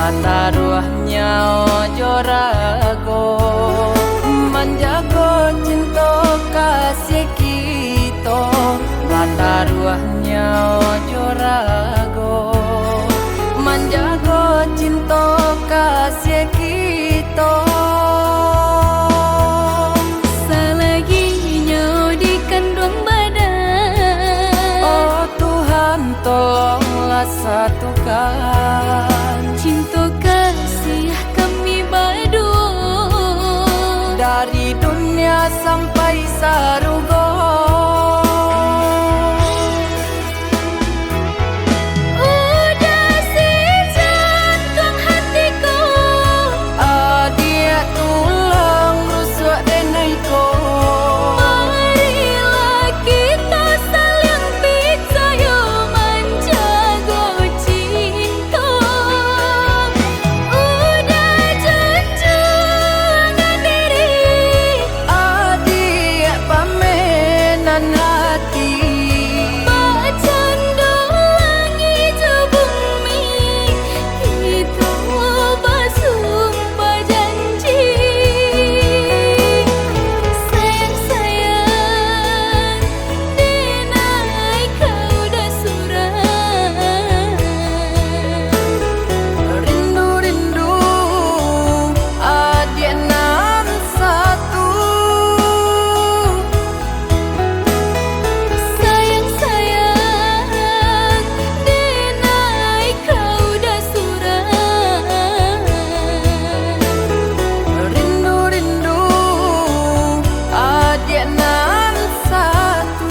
Bataruahnya ojo rago, menjago cinta kasih kita. Bataruahnya ojo rago, menjago cinta kasih kita. Selagi nyawa dikandung badan, Oh Tuhan tolonglah satukan cinta kasih kami berdua dari dunia sampai sarugo. Udah si jantung hatiku, Adia tulang rusuk denaiku. marilah kita saling percaya menjaga cinta. Udah junjungan diri, Adia pamenan hati. bercanda langit bumi, kita bersumpah janji. Sayang-sayang, denai kau dah surah. Rindu-rindu Adia nan satu. Sayang-sayang, denai kau dah surah. Rindu-rindu Adia nan satu.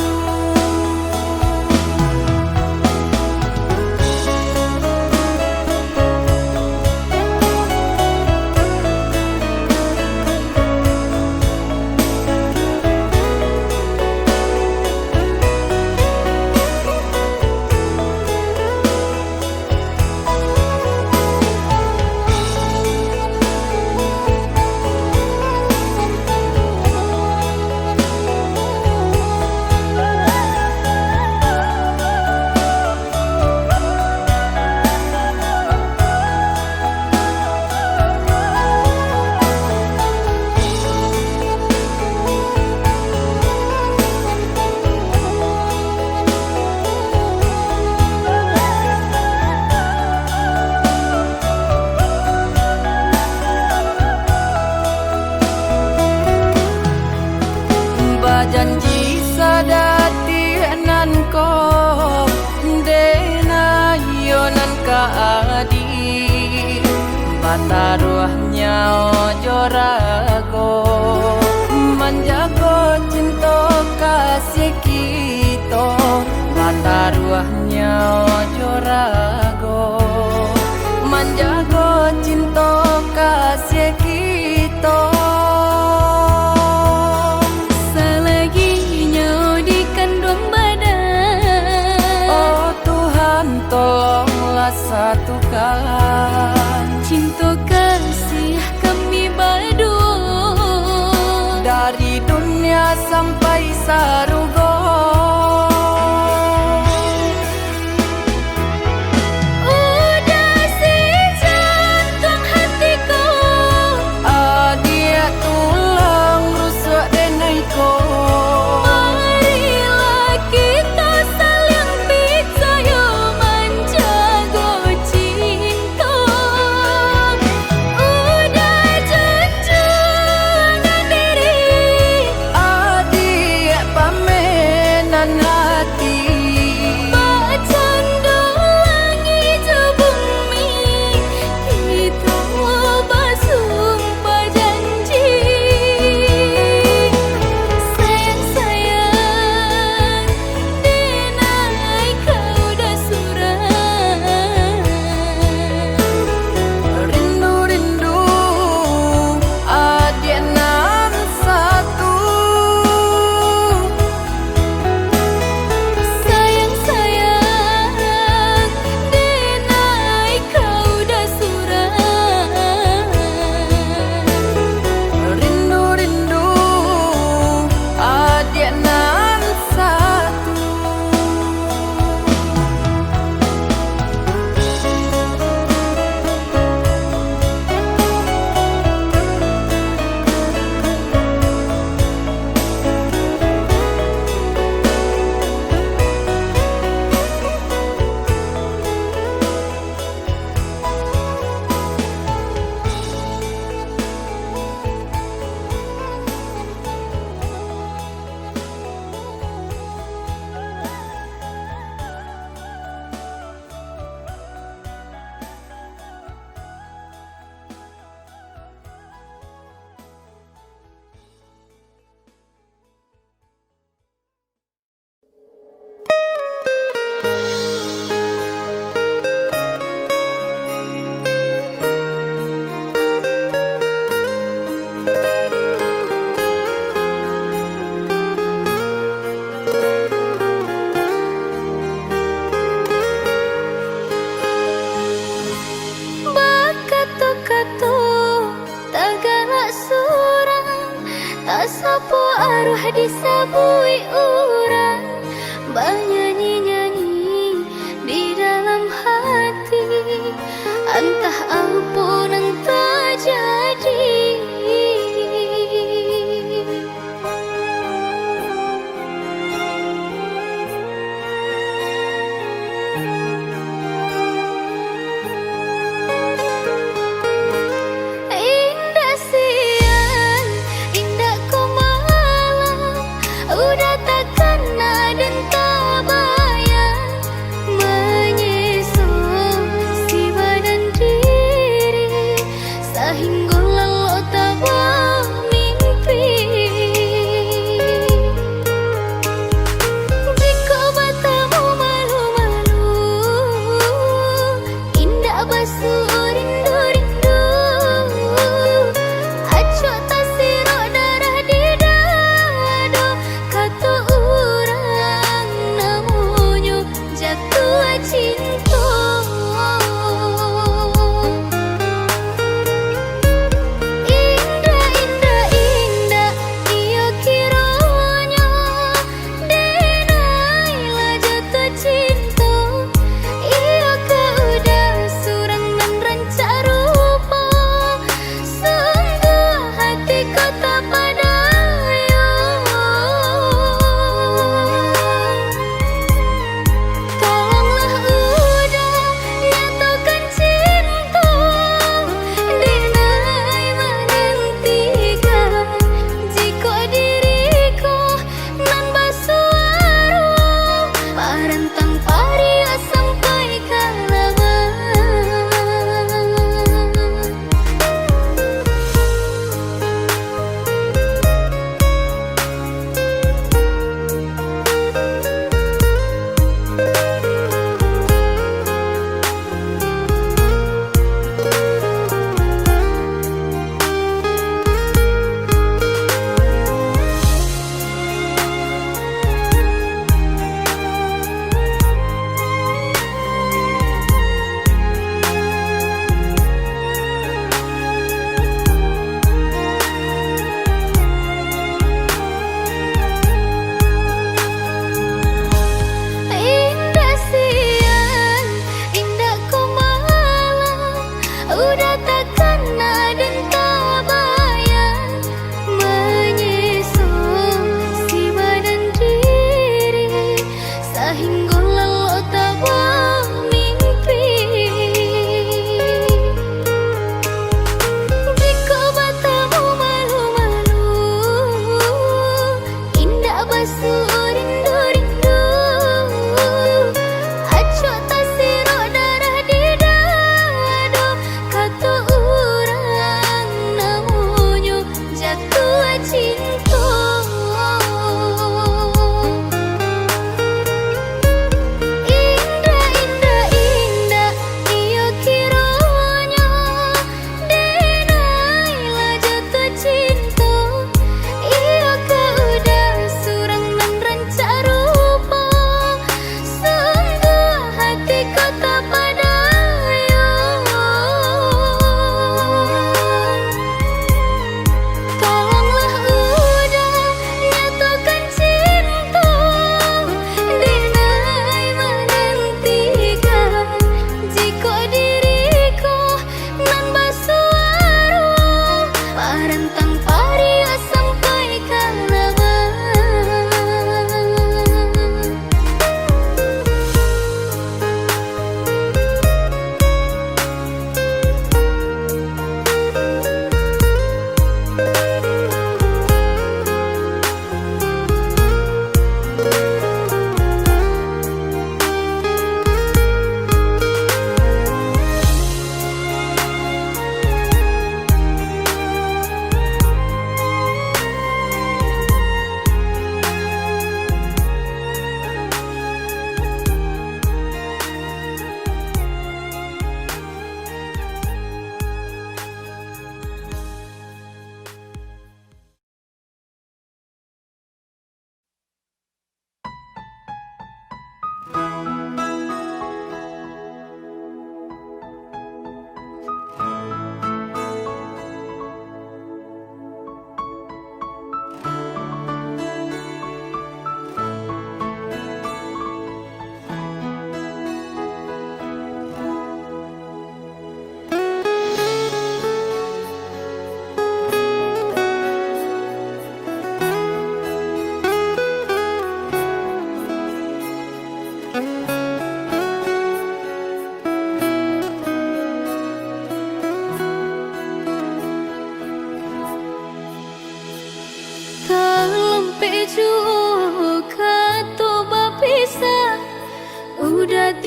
Janji sadati nan ko dena yonan ka adi. Bataruahnya ojo rago, menjago cinta kasih kita. Bataruahnya ojo rago, menjago cinta kasih kita. Selagi nyawa dikandung badan, Oh Tuhan tolonglah satukan cinta kasih kami berdua dari dunia sampai sarugo. Udah si jantung hatiku, Adia tulang rusuk denaiku. marilah kita saling percaya menjaga cinta. Udah junjungan diri, Adia pamenan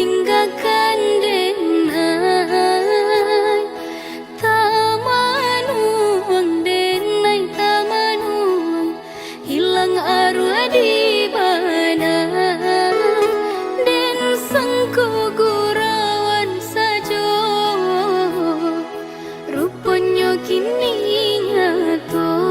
tinggalkan denai tamanuang denai tamanuang hilang arwah di mana den sengko gurawan sajo rupanya kini nyato.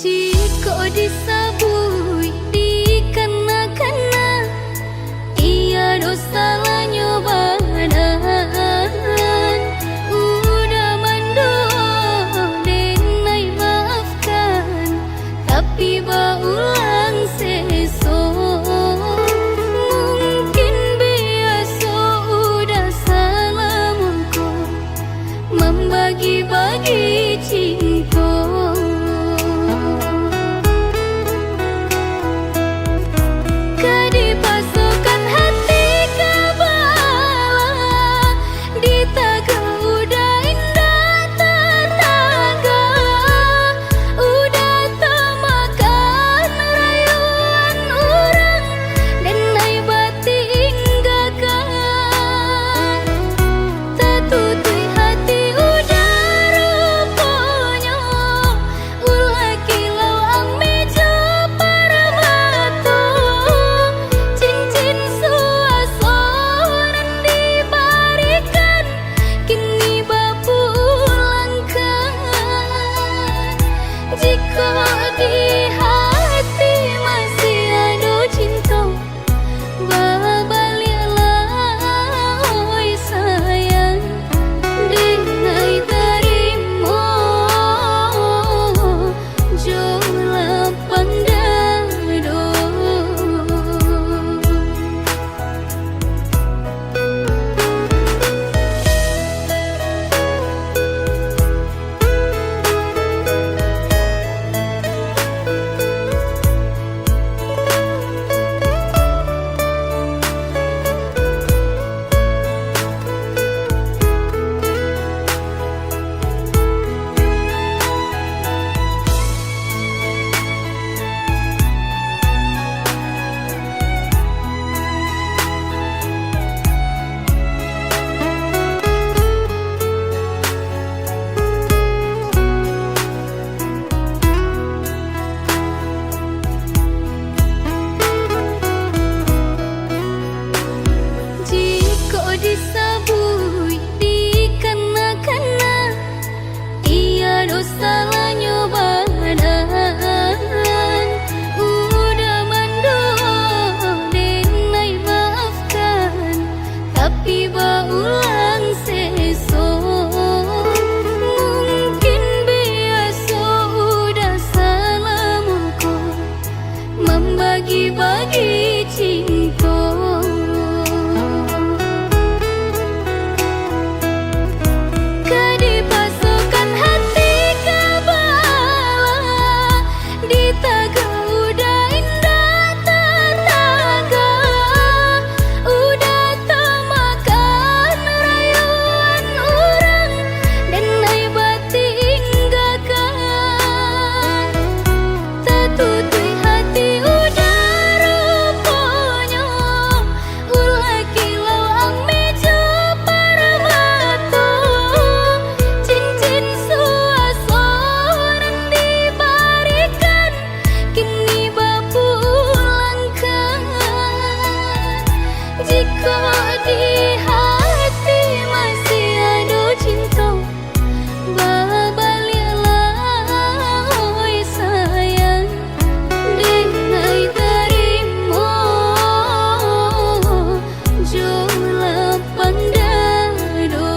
Jika disabui dikena-kena ia dosa lah nyobanan udah mandoa denai maafkan tapi baulang sesok mungkin biasa udah salah mungko membagi-bagi cinta. Dipasukan hati ke bawah ditaga udah indah tetangga udah temakan rayuan orang dan naik bati inggakan tertutui hati udah rupanya ulah kilau ameja para mata cincin suasonan dibarikan kini bapulangkan jika di hati masih ada cinta babaliklah oi sayang denai terima jola pandado. Jika disabui dikena-kena ia dosa lah nyobanan udah mandoa denai maafkan tapi baulang sesok mungkin biasa udah salah mungko membagi-bagi cinta. Dipasukan hati ke bawah ditaga udah indah tetangga udah temakan rayuan orang dan naik bati inggakan tertutui hati udah rupanya ulah kilau ameja para mata cincin suasonan dibarikan kini bapulangkan jika di hati masih ada cinta babaliklah oi sayang denai terima jola pandado.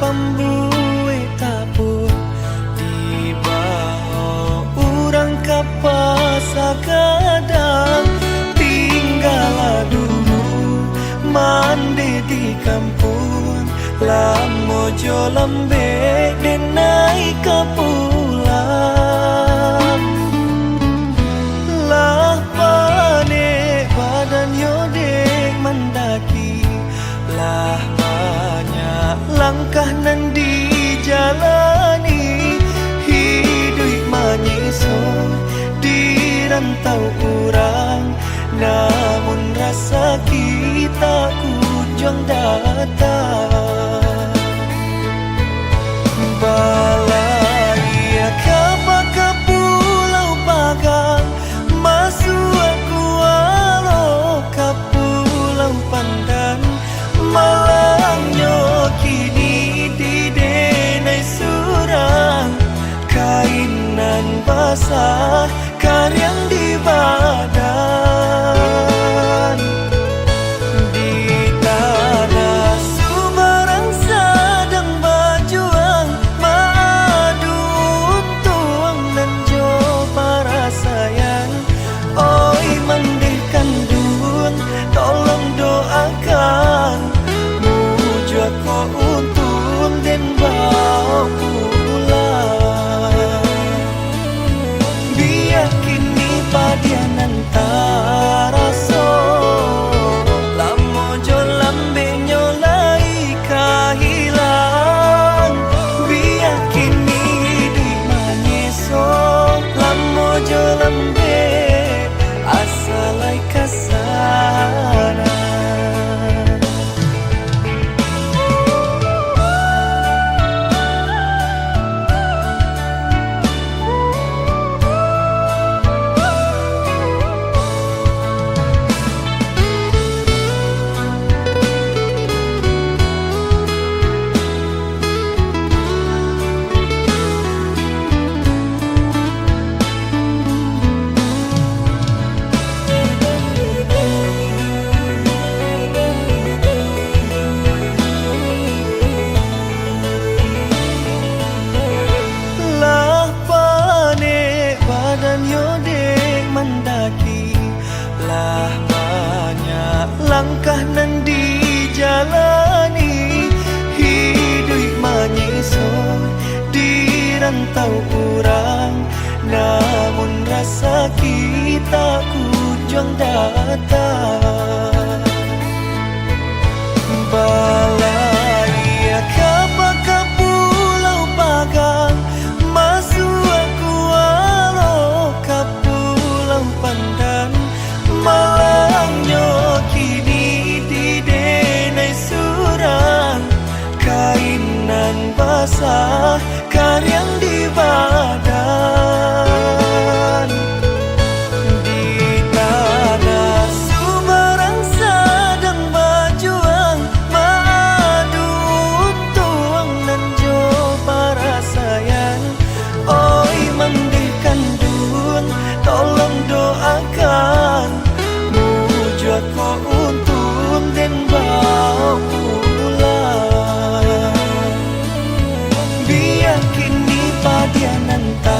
pambue tapur di bawah urang kapasa kadang tinggal dulu mandi di kampung lamojo lambe denai kapulang lah pane badan yodek mendaki lah banyak langkah nan dijalani hidup manyiso di rantau urang namun rasa kita kunjung datang balai kapa ke pulau Pagang masuk aku walau ke pulau Pandan malangnya kini di denai surang kainan basah karyang di badan di tanah Sumarang sedang berjuang madu tuang dan jo para sayang oi mandikan dun tolong doakan muju aku untung dan bawa pulang biar kini padian antara so lamojo lambe nyolai kahilang biar kini di manyeso lamojo lambe asalai kasana lah banyak langkah nan dijalani hidup manyiso di rantau urang namun rasa kita kunjung datang balai kapa ke pulau Pagang masuk aku walau ke pulau Pandan malangnya kini di denai surang kainan basah karyang di badan di tanah Sumarang sedang berjuang madu tuang dan jo para sayang oi mandikan dun tolong doakan aku untung dan bawa pulang biar kini padian antara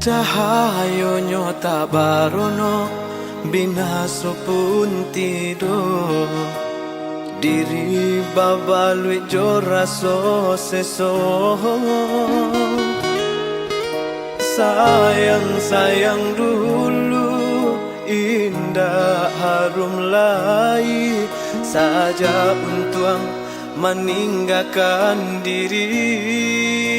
Cahayonyo tak barono binaso pun tidur. Diri babalui jo raso seso. Sayang-sayang dulu indah harum lai saja untuk meninggalkan diri.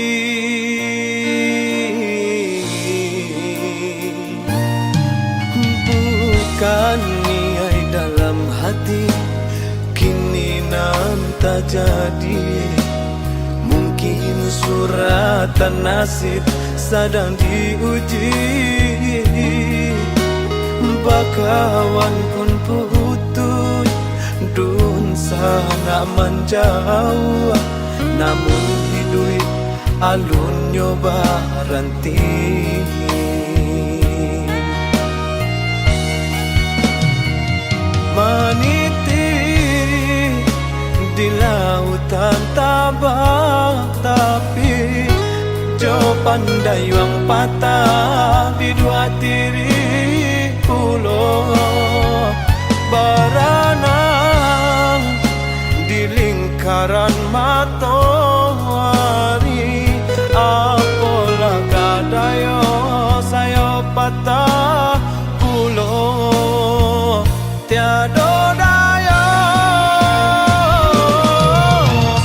Bukan niai dalam hati kini nan tak jadi. Mungkin suratan nasib sedang diuji. Bakawan pun putus, dun sangat menjauh. Namun hidup alun nyoba ranti. Meniti di lautan tabak, tapi jo pandai wang patah di dua tiri pulau. Berenang di lingkaran matahari. Apalah kadayo saya patah pulau. Tiada daya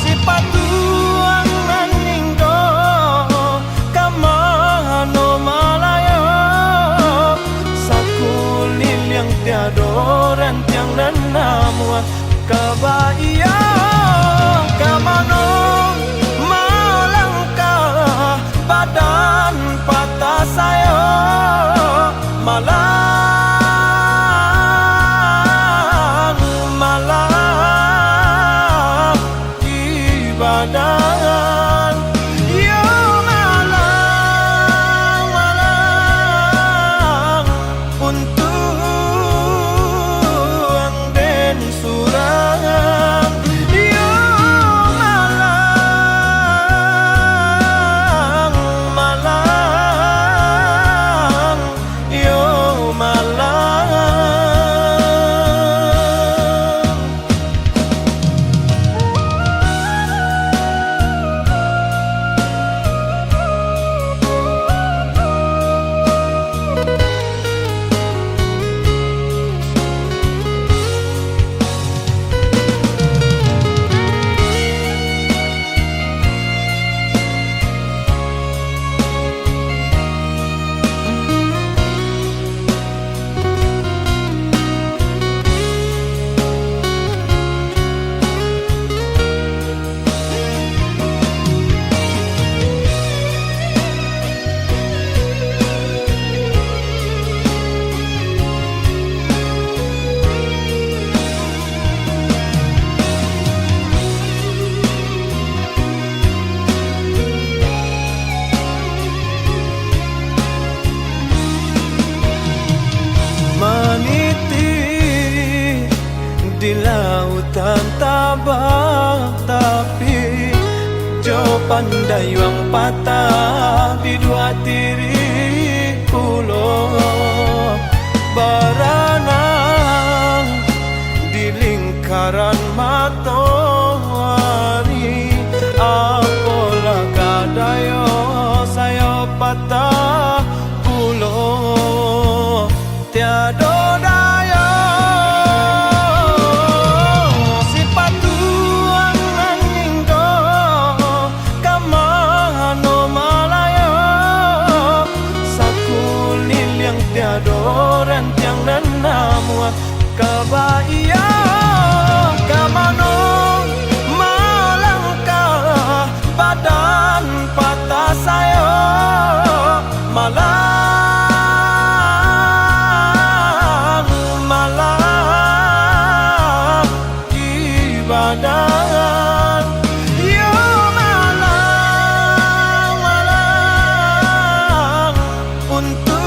si patuang naninggo kamano malaya. Sakulil yang tiada rentiang dan nama kebaya. Kamano malangkah badan patah saya malah. Badan yo malang malang untuk den surang. Yo malang malang yo malang. Di lautan tabak, tapi jo pandai wang patah di dua tiri pulau. Berenang di lingkaran matahari. Apalah kadayo saya patah pulau. Tiada daya adoran tiang dan nama kebaya. Kamano malangkah badan patah saya malang malang ibadah. Yo malang malang untuk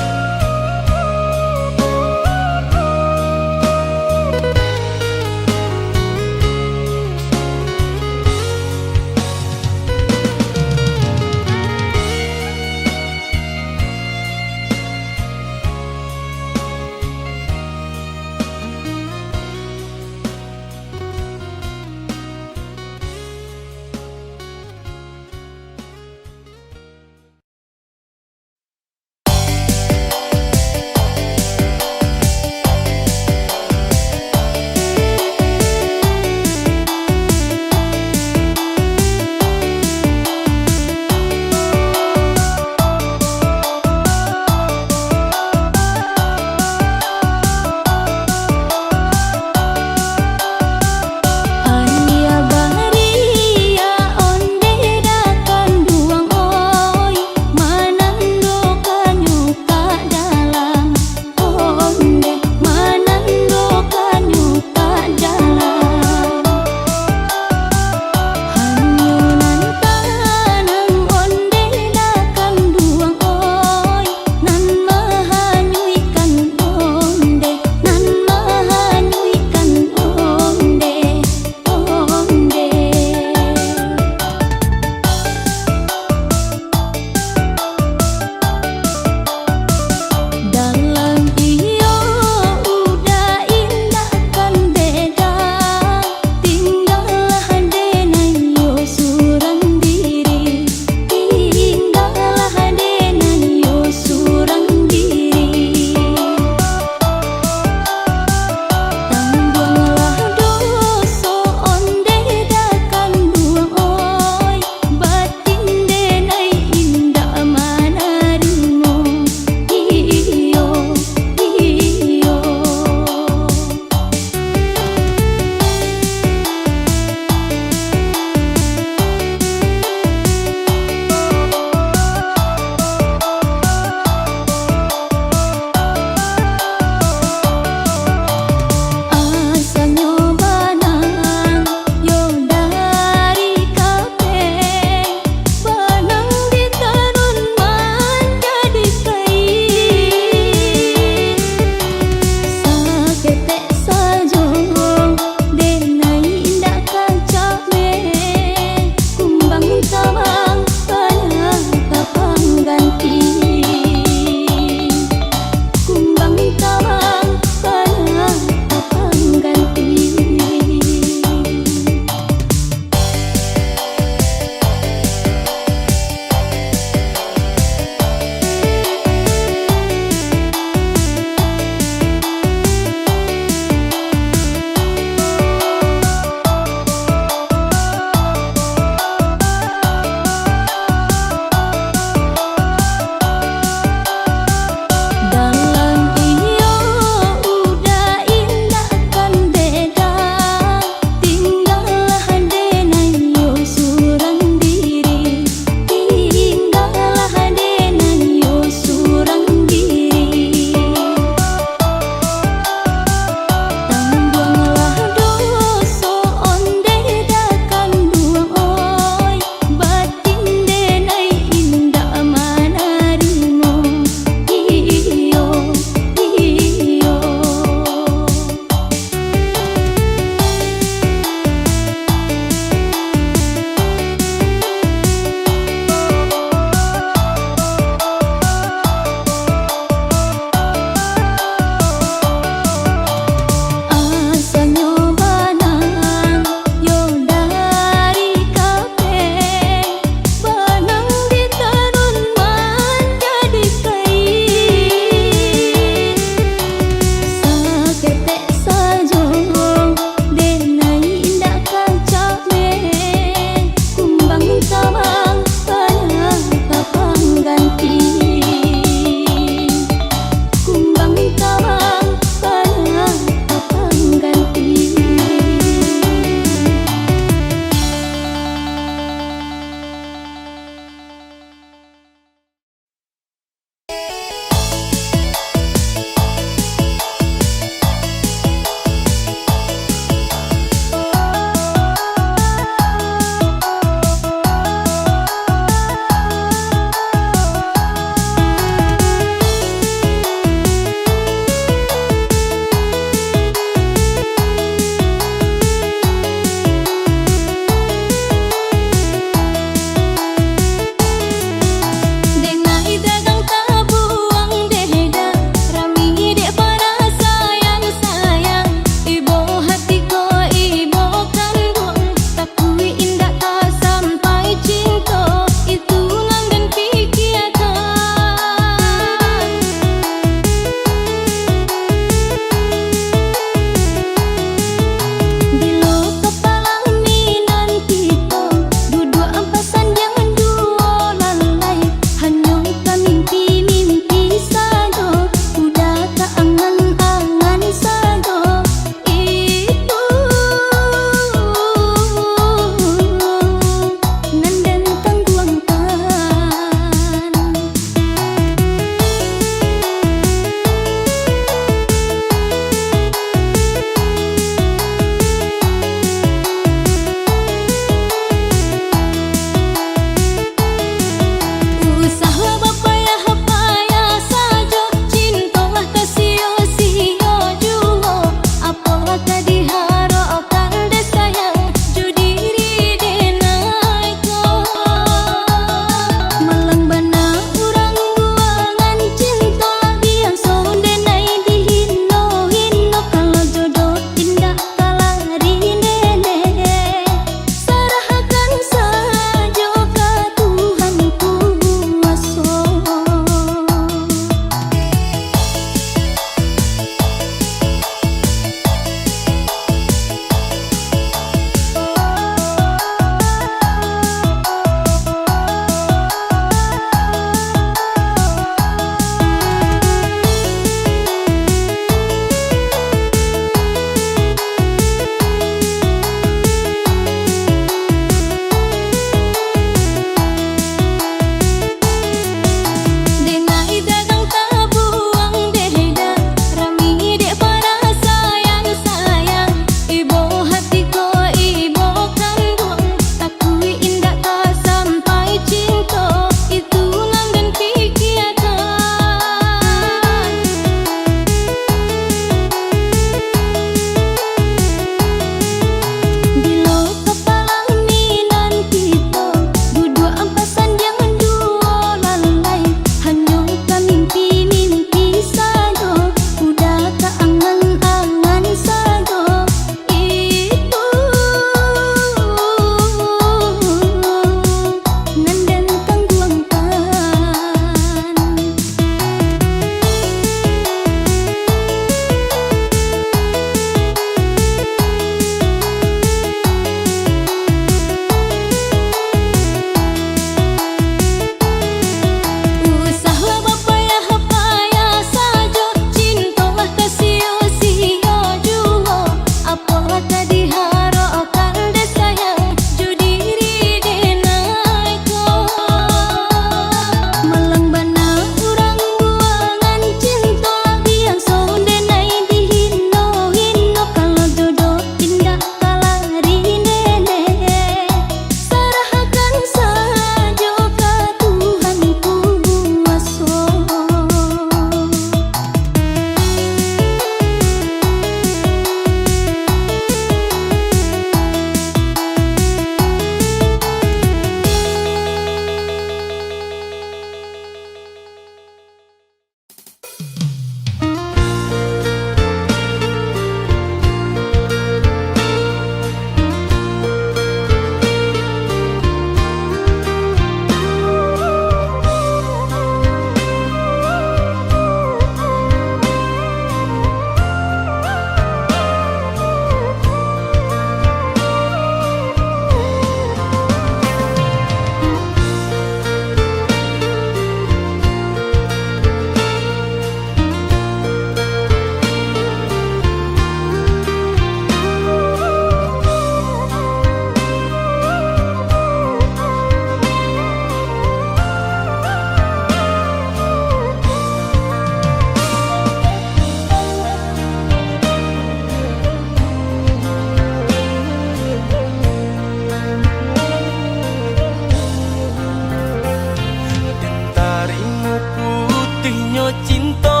pulihnya cinta,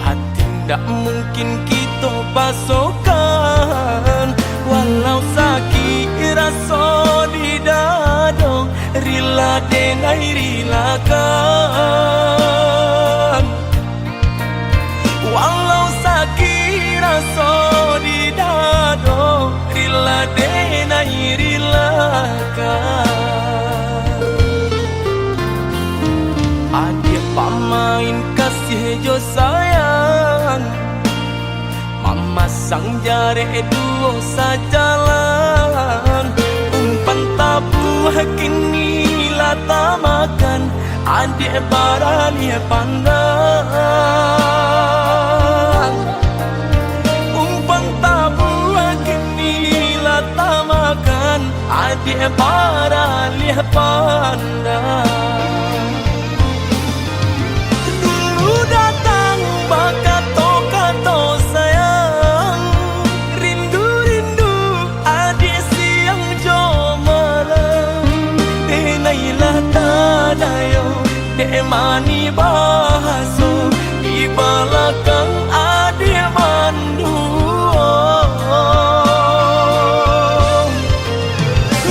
hati ndak mungkin kita pasokan. Walau sakit rasa di dada, rela denai rilakan. Walau sakit rasa di dada, rela denai rilakan. Adik pamain kasih jo sayang, mama sang jare duo sajalan. Umpan tabu kini lata makan, adik barani pandang. Umpan tabu kini lata makan, adik barani pandang. Dulu datang bakat kato sayang, rindu-rindu adik siang jo malam. Denailah tadayo, dek mani bahaso, di belakang adik manduo.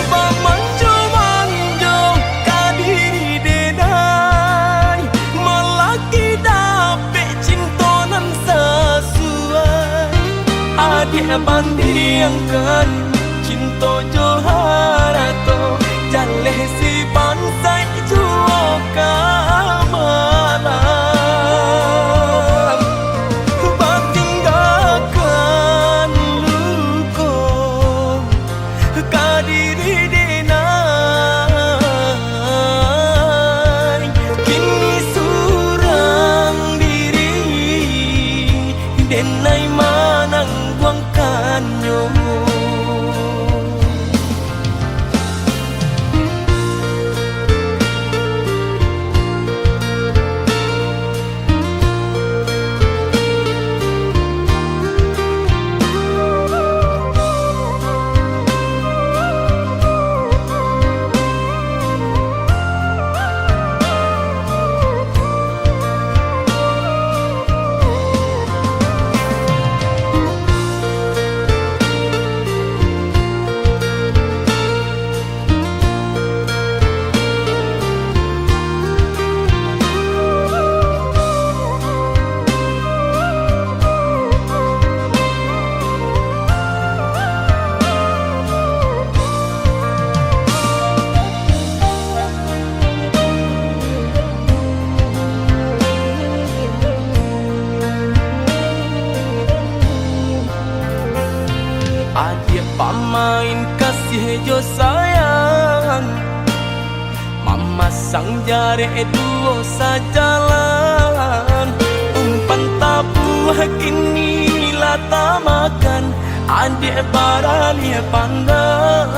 Bamanjo-manjo kadiri denai, melaki dapet cintonan sesuai. Adik bandingkan cinta joharato, jaleh si bansai juo kamalan. Batinggalkan luko kadiri denai, kini surang diri denai manang buangkannya. Adik pamain kasih jo sayang, mama sang jare duo sajalan. Umpan tabu kini lata makan, adik barani pandang.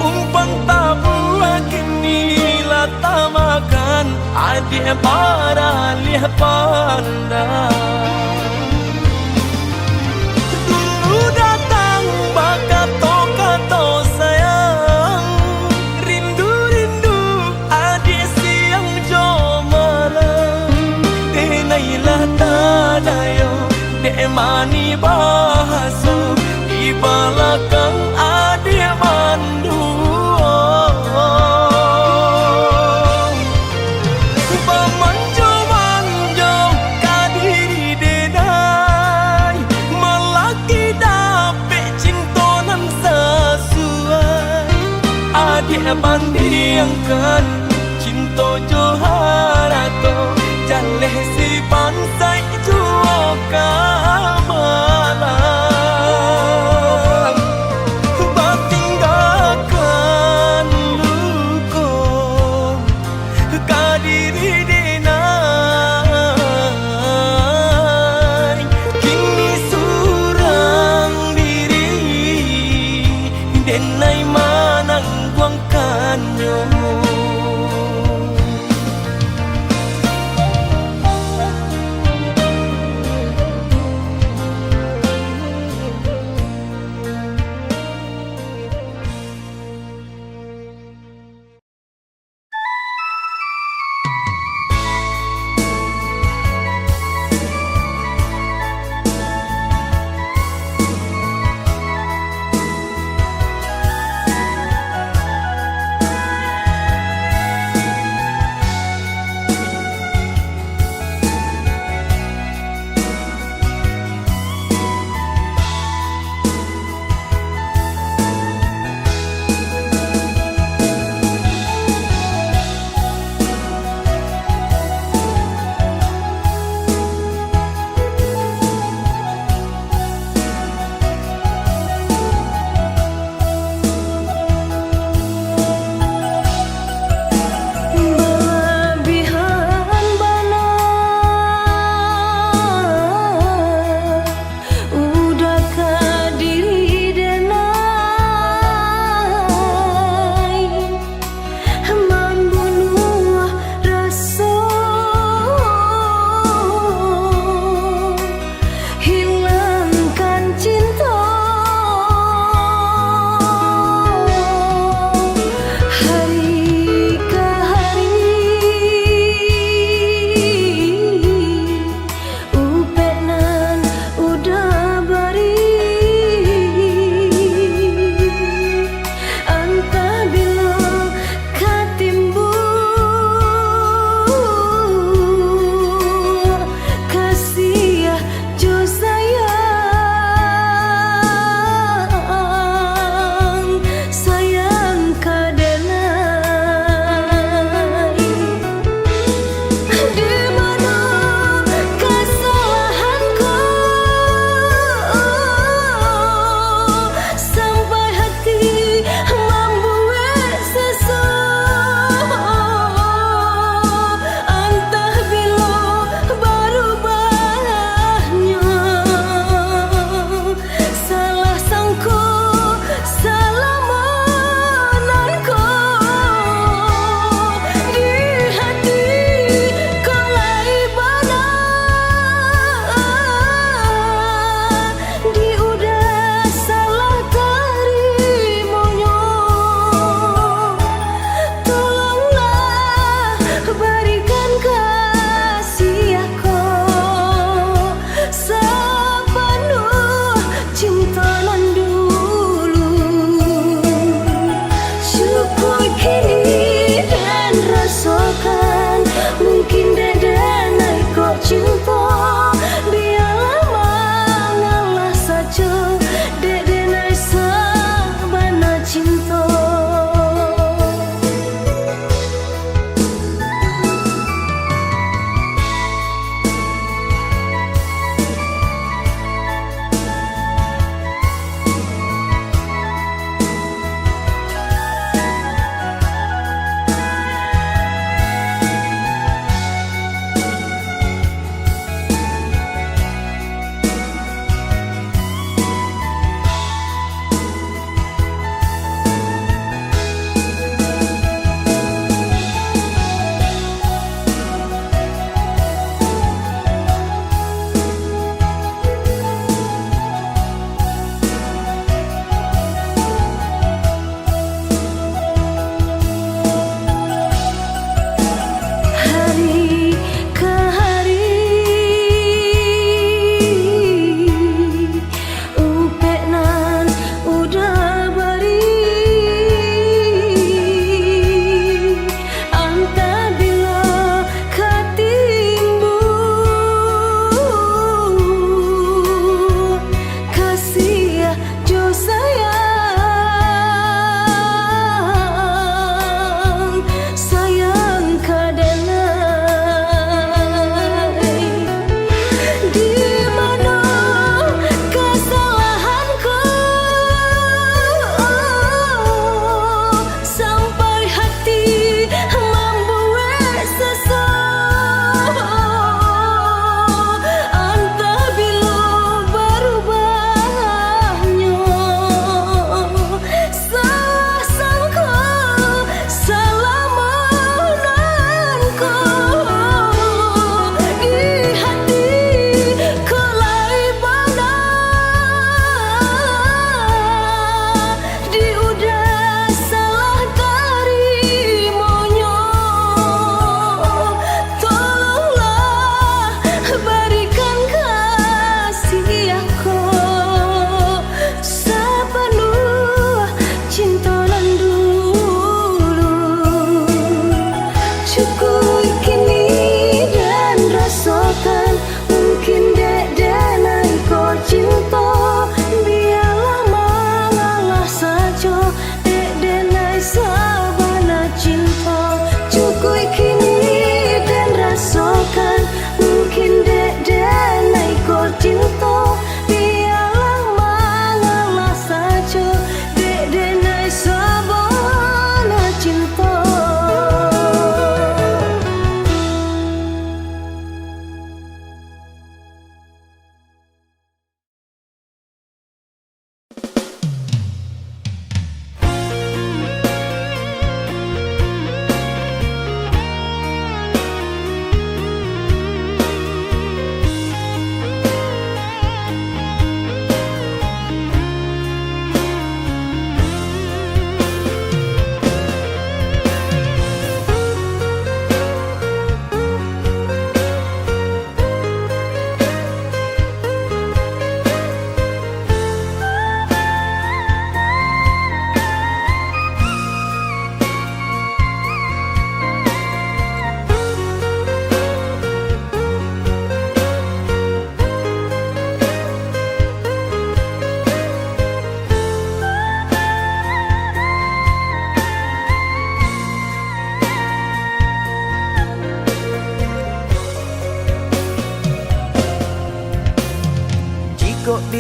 Umpan tabu kini lata makan, adik barani pandang. Datang bakat kato sayang, rindu-rindu adik siang jo malam. Denailah tadayo, dek mani bahaso, di belakang adik manduo. Bamanjo-manjo kadiri denai, melaki dapet cintonan sesuai. Adik bandingkan cinta joharato, jaleh si bansai juo kamalan. Batinggalkan luko kadiri denai, kini surang diri denai manang buangkannya.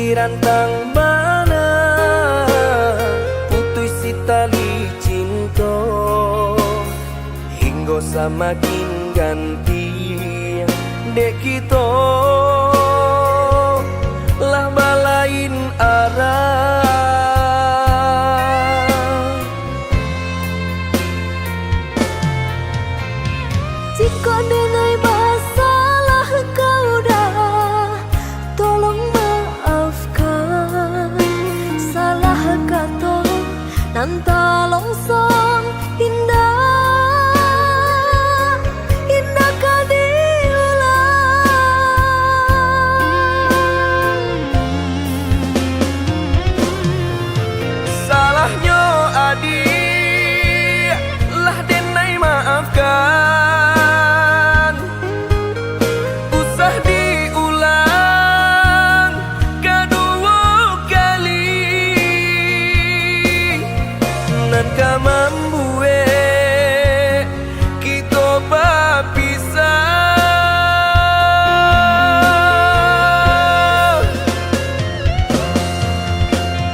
dirantang mana putus si tali cinta hingga semakin ganti dek kita lah balain arah. Jika denai masalah kau dah, tolong maafkan. Salah kata nan longsong indah, indah kau diulang. Salahnya adik lah denai maafkan. Ka membuat kita berpisah.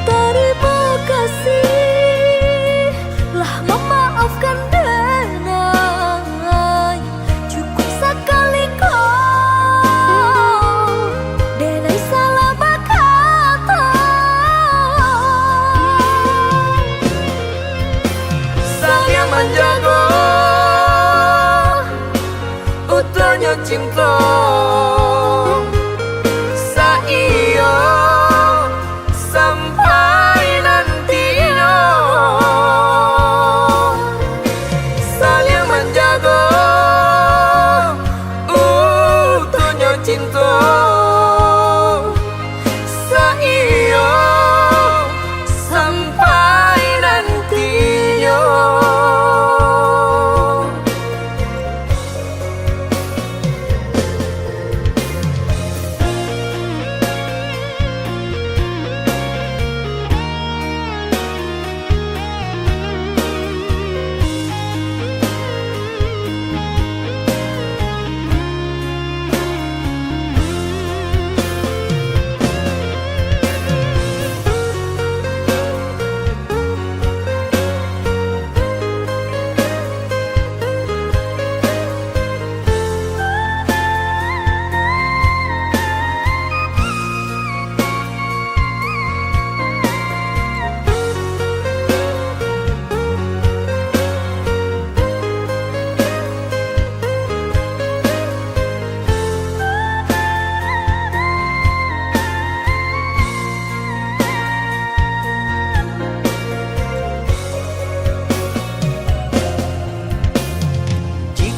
Terima kasih lah memaafkan denai. Cukup sekali kau denai salah berkata. Saling menjaga utuhnya cinta saiyo sampai nantinya. Saling menjaga utuhnya cinta saiyo sampai nantinya.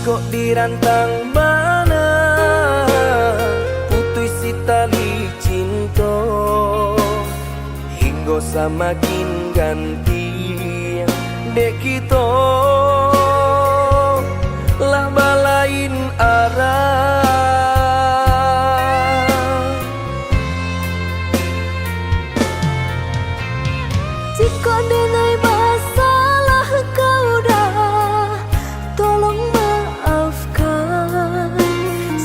Kok dirantang mana putus si tali cinta hingga semakin ganti dek kita lah balain arah. Jika denai masalah kau dah, tolong maafkan.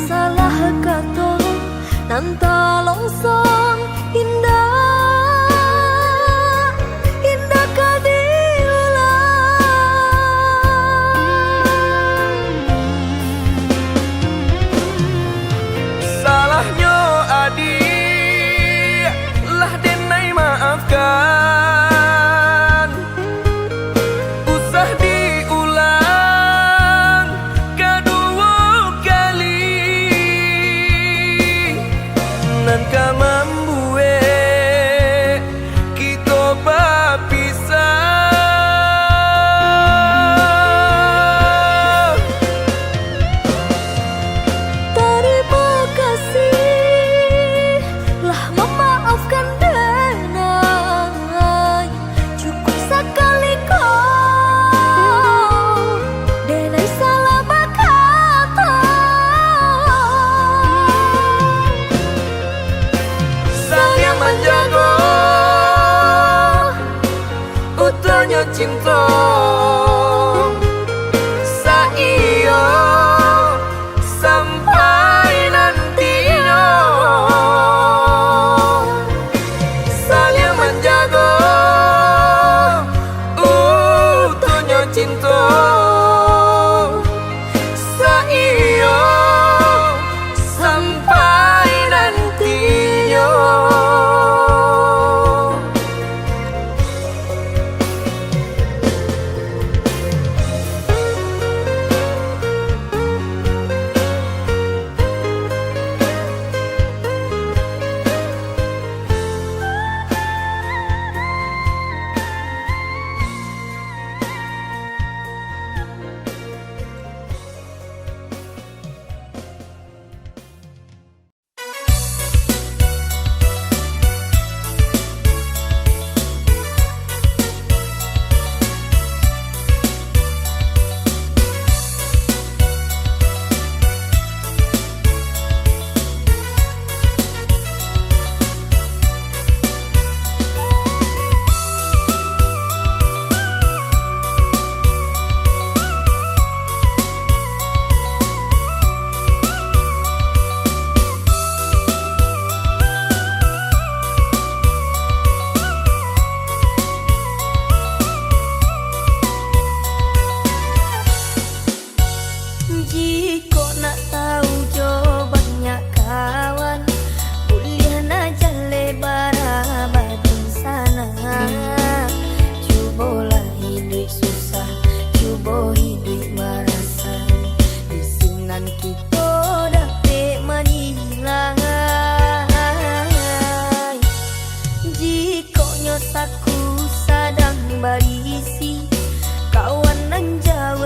Salah kata nan longsong indah, indah kau diulang. Salahnya adik lah denai maafkan. Usah diulang kedua kali. Nan ka membuat kita berpisah. Terima kasih lah memaafkan denai. Cukup sekali kau denai salah berkata. Saling menjaga utuhnya cinta saiyo sampai nantinya.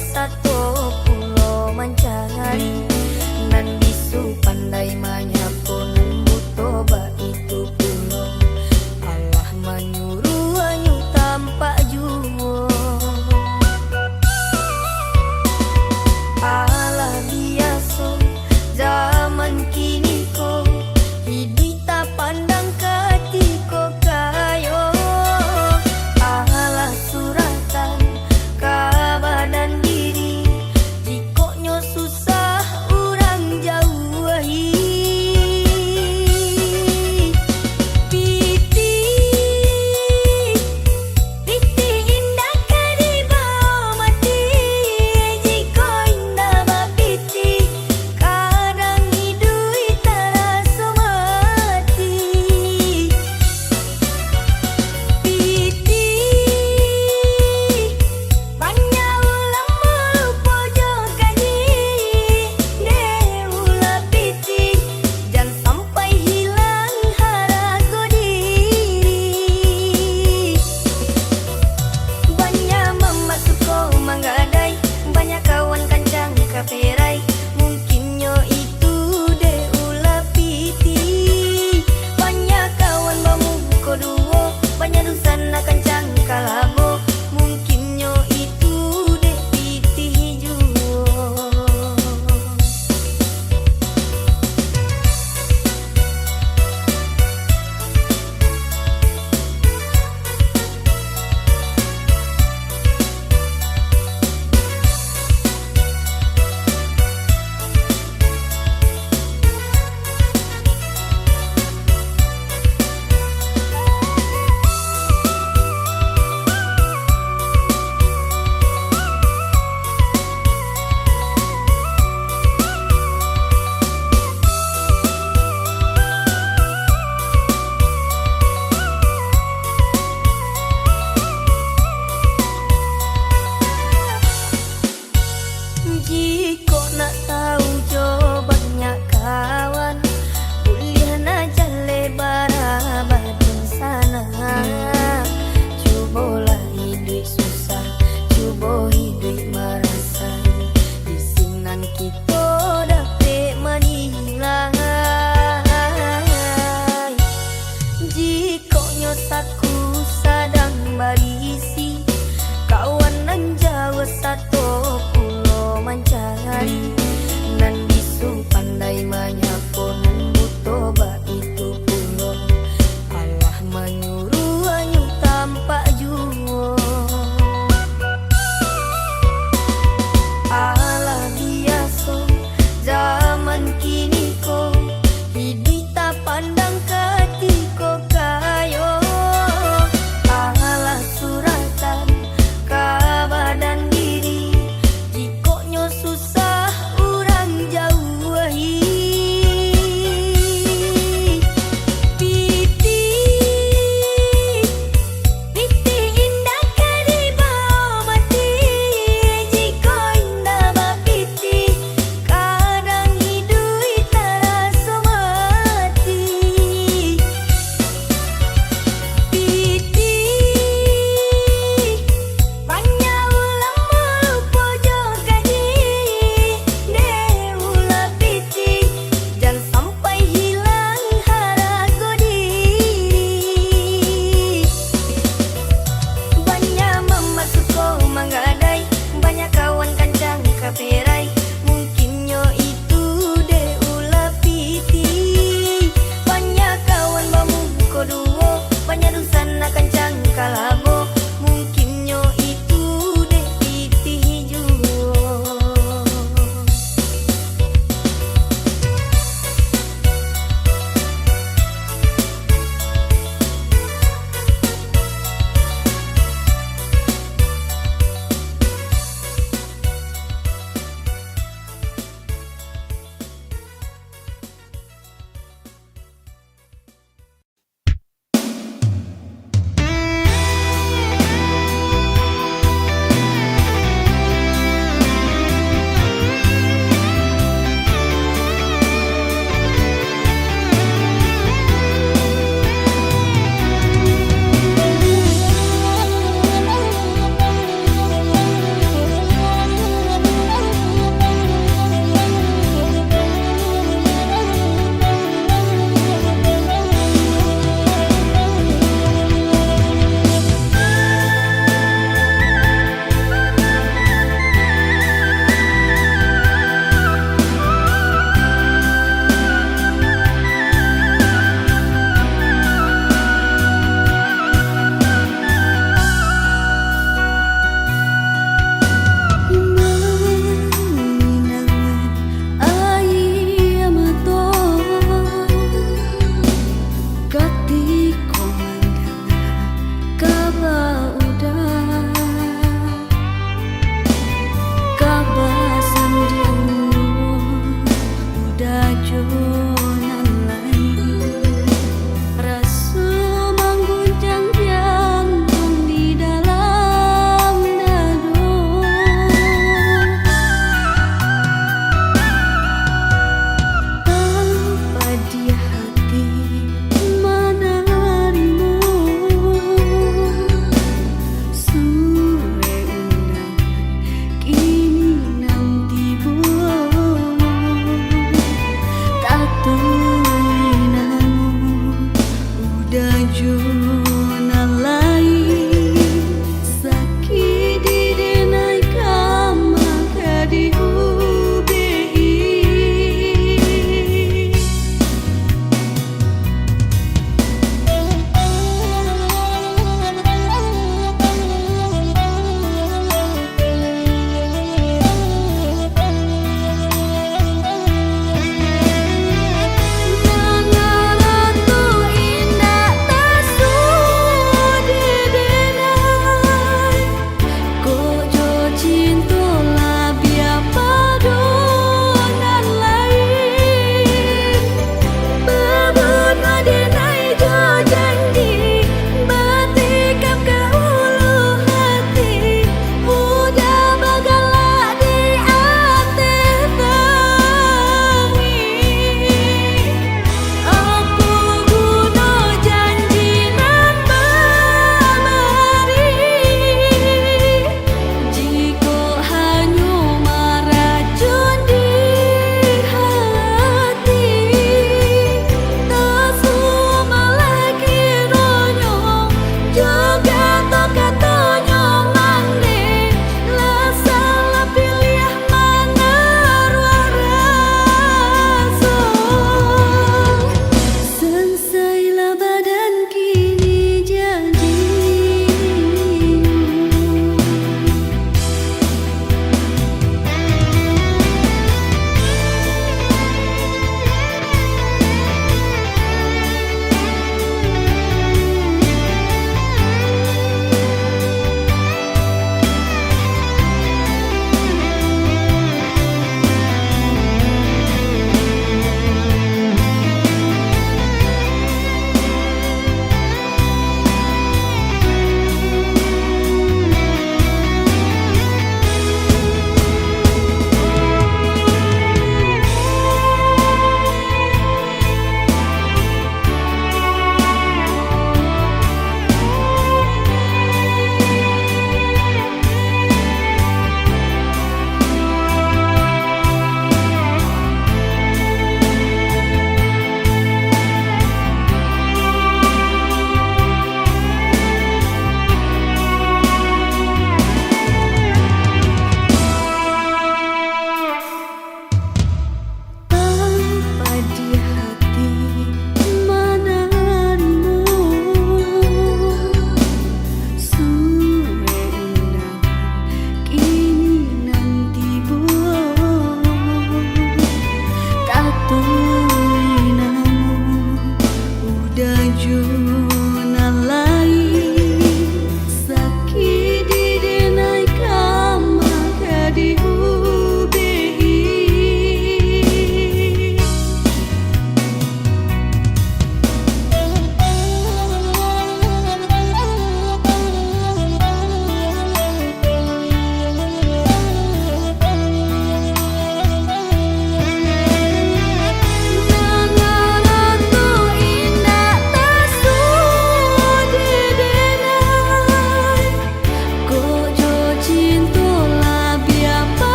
satu pulau mancangari nan bisu pandai manyapun buto ba itu pulau Allah menyuruh anyu tampak juwo ala biasa zaman kini ko hidup tak pandang ketiko kayo ala suratan kabadan diri jikoknya susah orang jauhi piti piti indah kariba mati jiko indah bapiti kadang hidui terasa mati piti banyak ulang melupa jokaji deh ulah piti jangan sampai hilang harago diri banyak memasuko manggadai banyak kawan kancang kaperai mungkinnya itu deh ulah piti banyak kawan bamu buko duo banyak dusan kancang kalabo mungkinnya itu deh piti juo jiko nak